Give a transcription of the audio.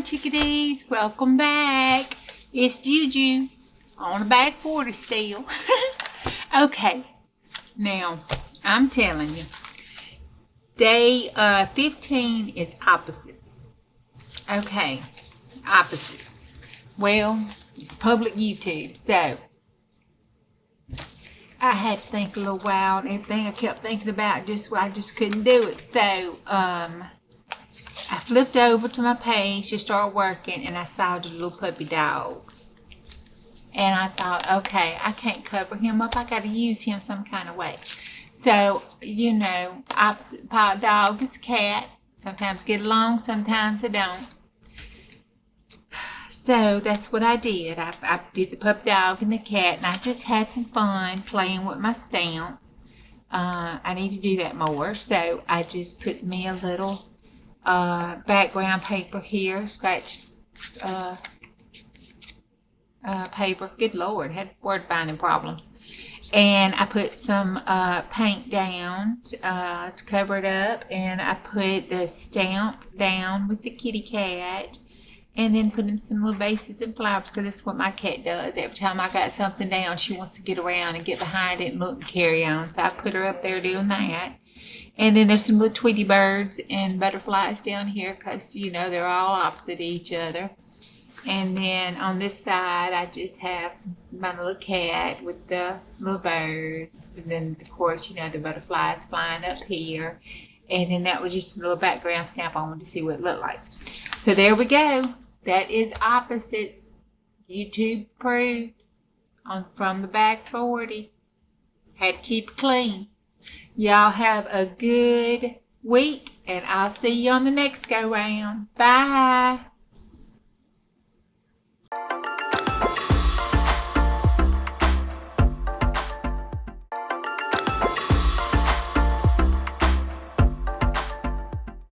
chickadees, welcome back. It's Juju on the back 40 still. Okay, now I'm telling you, day 15 is opposites. Okay, opposites. Well, it's public YouTube, so I had to think a little while and everything. I kept thinking about I just couldn't do it. So I flipped over to my page to start working, and I saw the little puppy dog. And I thought, okay, I can't cover him up. I got to use him some kind of way. So, you know, opposite part dog is cat. Sometimes get along, sometimes I don't. So that's what I did. I did the puppy dog and the cat, and I just had some fun playing with my stamps. I need to do that more. So I just put me a little background paper here, scratch paper. Good Lord, had word finding problems. And I put some paint down to cover it up, and I put the stamp down with the kitty cat, and then put in some little vases and flowers, because that's what my cat does. Every time I got something down, she wants to get around and get behind it and look and carry on. So I put her up there doing that. And then there's some little Tweety birds and butterflies down here, because, you know, they're all opposite each other. And then on this side, I just have my little cat with the little birds. And then, of course, you know, the butterflies flying up here. And then that was just a little background stamp. I wanted to see what it looked like. So there we go. That is opposites. YouTube approved from the back 40. Had to keep it clean. Y'all have a good week, and I'll see you on the next go round. Bye.